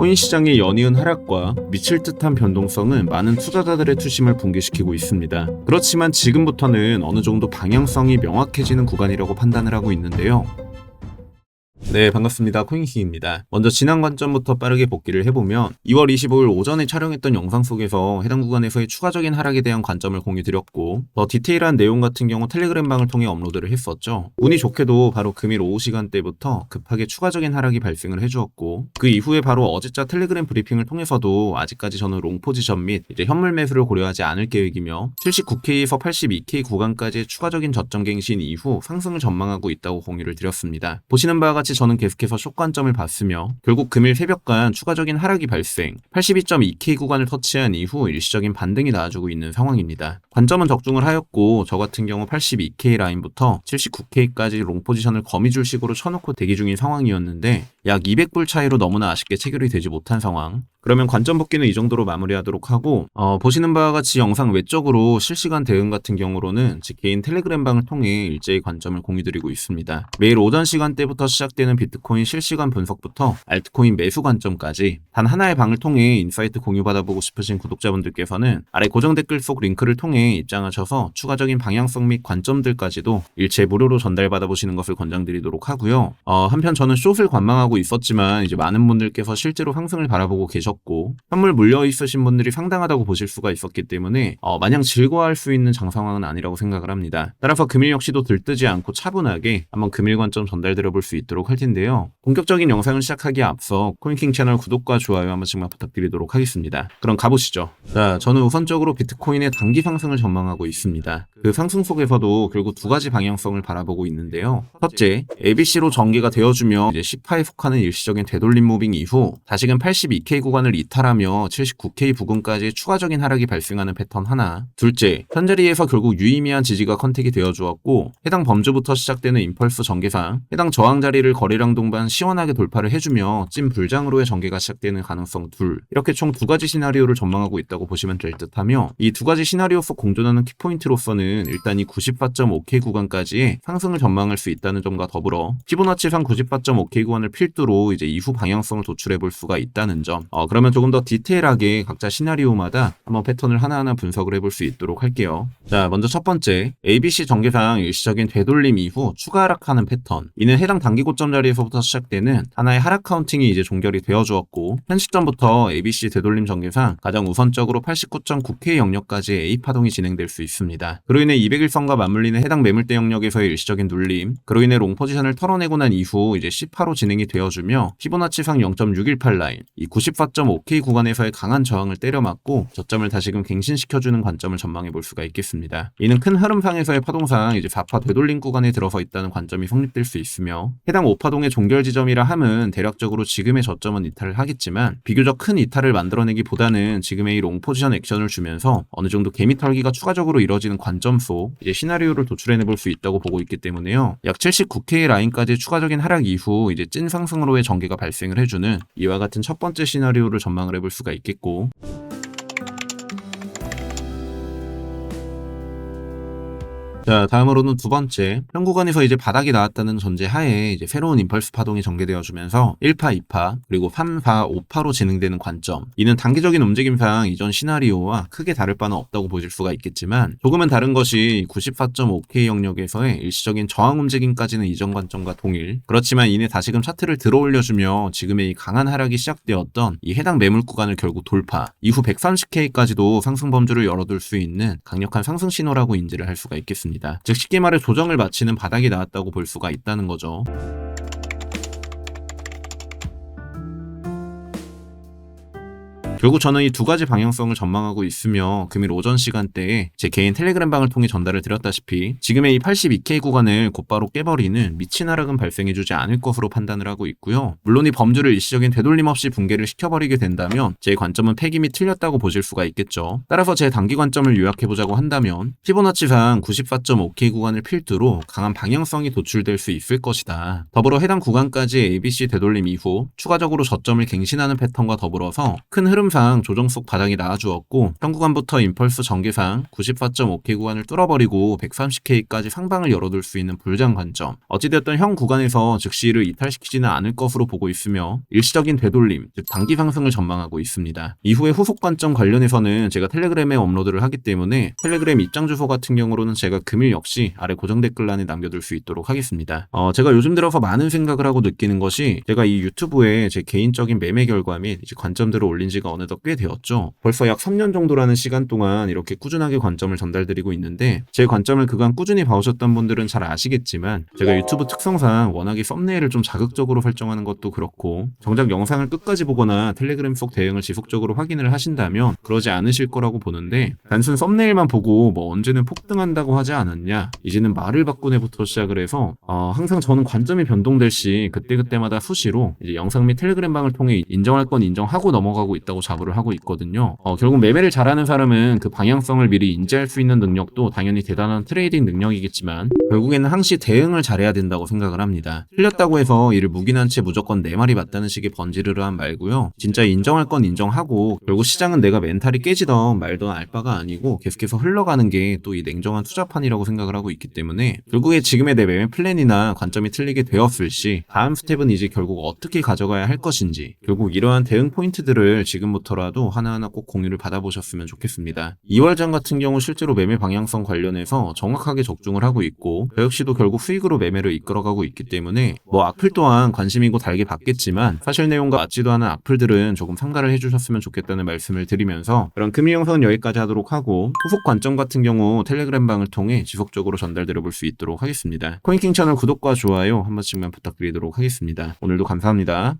코인 시장의 연이은 하락과 미칠 듯한 변동성은 많은 투자자들의 투심을 붕괴시키고 있습니다. 그렇지만 지금부터는 어느 정도 방향성이 명확해지는 구간이라고 판단을 하고 있는데요. 네, 반갑습니다. 코인키입니다. 먼저 지난 관점부터 빠르게 복기를 해보면 2월 25일 오전에 촬영했던 영상 속에서 해당 구간에서의 추가적인 하락에 대한 관점을 공유드렸고, 더 디테일한 내용 같은 경우 텔레그램방을 통해 업로드를 했었죠. 운이 좋게도 바로 금일 오후 시간대부터 급하게 추가적인 하락이 발생을 해주었고, 그 이후에 바로 어제자 텔레그램 브리핑을 통해서도 아직까지 저는 롱 포지션 및 이제 현물 매수를 고려하지 않을 계획이며 79K에서 82K 구간까지의 추가적인 저점 갱신 이후 상승을 전망하고 있다고 공유를 드렸습니다. 보시는 바와 같이 저는 계속해서 숏 관점을 봤으며 결국 금일 새벽간 추가적인 하락이 발생 82.2K 구간을 터치한 이후 일시적인 반등이 나와주고 있는 상황입니다. 관점은 적중을 하였고 저 같은 경우 82K 라인부터 79K까지 롱 포지션을 거미줄식으로 쳐놓고 대기 중인 상황이었는데 약 200불 차이로 너무나 아쉽게 체결이 되지 못한 상황. 그러면 관점 복귀는 이 정도로 마무리하도록 하고 보시는 바와 같이 영상 외적으로 실시간 대응 같은 경우로는 제 개인 텔레그램방을 통해 일제히 관점을 공유드리고 있습니다. 매일 오전 시간대부터 시작되는 비트코인 실시간 분석부터 알트코인 매수 관점까지 단 하나의 방을 통해 인사이트 공유받아보고 싶으신 구독자분들께서는 아래 고정 댓글 속 링크를 통해 입장하셔서 추가적인 방향성 및 관점들까지도 일체 무료로 전달받아보시는 것을 권장드리도록 하고요. 한편 저는 숏을 관망하고 있었지만 이제 많은 분들께서 실제로 상승을 바라보고 계셨고 현물 물려 있으신 분들이 상당하다고 보실 수가 있었기 때문에 마냥 즐거워할 수 있는 장상황은 아니라고 생각을 합니다. 따라서 금일 역시도 들뜨지 않고 차분하게 한번 금일 관점 전달드려 볼 수 있도록 할 텐데요. 본격적인 영상을 시작하기에 앞서 코인킹 채널 구독과 좋아요 한 번씩만 부탁드리도록 하겠습니다. 그럼 가보시죠. 자, 저는 우선적으로 비트코인의 단기 상승을 전망하고 있습니다. 그 상승 속에서도 결국 두 가지 방향성을 바라보고 있는데요. 첫째, ABC로 전개가 되어주며 이제 10파에 속하는 일시적인 되돌림 무빙 이후 다시금 82K 구간을 이탈하며 79K 부근까지 추가적인 하락이 발생하는 패턴 하나. 둘째, 현자리에서 결국 유의미한 지지가 컨택이 되어주었고 해당 범주부터 시작되는 임펄스 전개상 해당 저항 자리를 거래량 동반 시원하게 돌파를 해주며 찐 불장으로의 전개가 시작되는 가능성 둘. 이렇게 총 두 가지 시나리오를 전망하고 있다고 보시면 될 듯하며 이 두 가지 시나리오 속 공존하는 키포인트로서는 일단 이 94.5K 구간까지의 상승을 전망할 수 있다는 점과 더불어 피보나치상 94.5K 구간을 필두로 이제 이후 방향성을 도출해 볼 수가 있다는 점. 그러면 조금 더 디테일하게 각자 시나리오마다 한번 패턴을 하나하나 분석을 해볼 수 있도록 할게요. 자, 먼저 첫 번째, ABC 전개상 일시적인 되돌림 이후 추가 하락하는 패턴. 이는 해당 단기 고점 자리에서부터 시작되는 하나의 하락 카운팅이 이제 종결이 되어주었고 현 시점부터 ABC 되돌림 전개상 가장 우선적으로 89.9K 영역까지의 A 파동이 진행될 수 있습니다. 그로 인해 200일선과 맞물리는 해당 매물대 영역에서의 일시적인 눌림, 그로 인해 롱 포지션을 털어내고 난 이후 이제 10파로 진행이 되어주며 피보나치상 0.618 라인, 이 94.5K 구간에서의 강한 저항을 때려맞고 저점을 다시금 갱신시켜주는 관점을 전망해 볼 수가 있겠습니다. 이는 큰 흐름상에서의 파동상 이제 4파 되돌림 구간에 들어서 있다는 관점이 성립될 수 있으며 해당 5파동의 종결 지점이라 함은 대략적으로 지금의 저점은 이탈을 하겠지만 비교적 큰 이탈을 만들어내기보다는 지금의 이 롱 포지션 액션을 주면서 어느 정도 개미 털기가 추가적으로 이뤄지는 관점 속 이제 시나리오를 도출해내 볼 수 있다고 보고 있기 때문에요. 약 79K 라인까지 추가적인 하락 이후 이제 찐 상승으로의 전개가 발생을 해주는 이와 같은 첫 번째 시나리오를 전망을 해볼 수가 있겠고, 자, 다음으로는 두 번째, 현 구간에서 이제 바닥이 나왔다는 전제 하에 이제 새로운 임펄스 파동이 전개되어 주면서 1파, 2파, 그리고 3, 4, 5파로 진행되는 관점. 이는 단기적인 움직임상 이전 시나리오와 크게 다를 바는 없다고 보실 수가 있겠지만 조금은 다른 것이 94.5K 영역에서의 일시적인 저항 움직임까지는 이전 관점과 동일. 그렇지만 이내 다시금 차트를 들어 올려주며 지금의 이 강한 하락이 시작되었던 이 해당 매물 구간을 결국 돌파, 이후 130K까지도 상승 범주를 열어둘 수 있는 강력한 상승 신호라고 인지를 할 수가 있겠습니다. 즉 쉽게 말해 조정을 마치는 바닥이 나왔다고 볼 수가 있다는 거죠. 결국 저는 이 두 가지 방향성을 전망하고 있으며 금일 오전 시간대에 제 개인 텔레그램방을 통해 전달을 드렸다시피 지금의 이 82K 구간을 곧바로 깨버리는 미친 하락은 발생해주지 않을 것으로 판단을 하고 있고요. 물론 이 범주를 일시적인 되돌림 없이 붕괴를 시켜버리게 된다면 제 관점은 패김이 틀렸다고 보실 수가 있겠죠. 따라서 제 단기 관점을 요약해보자고 한다면 피보나치상 94.5K 구간을 필두로 강한 방향성이 도출될 수 있을 것이다. 더불어 해당 구간까지 ABC 되돌림 이후 추가적으로 저점을 갱신하는 패턴과 더불어서 큰 흐름 흐름상 조정 속 바닥이 나와주었고 현 구간부터 임펄스 전개상 94.5K 구간을 뚫어버리고 130K까지 상방을 열어둘 수 있는 불장 관점. 어찌되었든 현 구간에서 즉시 이를 이탈시키지는 않을 것으로 보고 있으며 일시적인 되돌림, 즉 단기 상승을 전망하고 있습니다. 이후에 후속 관점 관련해서는 제가 텔레그램에 업로드를 하기 때문에 텔레그램 입장 주소 같은 경우로는 제가 금일 역시 아래 고정 댓글란에 남겨둘 수 있도록 하겠습니다. 제가 요즘 들어서 많은 생각을 하고 느끼는 것이 제가 이 유튜브에 제 개인적인 매매 결과 및 이제 관점들을 올린 지가 어느덧 꽤 되었죠. 벌써 약 3년 정도라는 시간 동안 이렇게 꾸준하게 관점을 전달드리고 있는데 제 관점을 그간 꾸준히 봐오셨던 분들은 잘 아시겠지만 제가 유튜브 특성상 워낙에 썸네일을 좀 자극적으로 설정하는 것도 그렇고 정작 영상을 끝까지 보거나 텔레그램 속 대응을 지속적으로 확인을 하신다면 그러지 않으실 거라고 보는데 단순 썸네일만 보고 뭐 언제는 폭등한다고 하지 않았냐 이제는 말을 바꾸네부터 시작을 해서 항상 저는 관점이 변동될 시 그때그때마다 수시로 이제 영상 및 텔레그램 방을 통해 인정할 건 인정하고 넘어가고 있다고 자부를 하고 있거든요. 결국 매매를 잘하는 사람은 그 방향성을 미리 인지할 수 있는 능력도 당연히 대단한 트레이딩 능력이겠지만 결국에는 항시 대응을 잘해야 된다고 생각을 합니다. 틀렸다고 해서 이를 묵인한 채 무조건 내 말이 맞다는 식의 번지르르한 말고요. 진짜 인정할 건 인정하고 결국 시장은 내가 멘탈이 깨지던 말던 알 바가 아니고 계속해서 흘러가는 게 또 이 냉정한 투자판이라고 생각을 하고 있기 때문에 결국에 지금의 내 매매 플랜이나 관점이 틀리게 되었을 시 다음 스텝은 이제 결국 어떻게 가져가야 할 것인지 결국 이러한 대응 포인트들을 지금부터라도 하나하나 꼭 공유를 받아보셨으면 좋겠습니다. 2월장 같은 경우 실제로 매매 방향성 관련해서 정확하게 적중을 하고 있고 저 역시도 결국 수익으로 매매를 이끌어가고 있기 때문에 뭐 악플 또한 관심이고 달게 받겠지만 사실 내용과 맞지도 않은 악플들은 조금 삼가를 해주셨으면 좋겠다는 말씀을 드리면서 그런 금일 영상은 여기까지 하도록 하고 후속 관점 같은 경우 텔레그램 방을 통해 지속적으로 전달드려 볼 수 있도록 하겠습니다. 코인킹 채널 구독과 좋아요 한 번씩만 부탁드리도록 하겠습니다. 오늘도 감사합니다.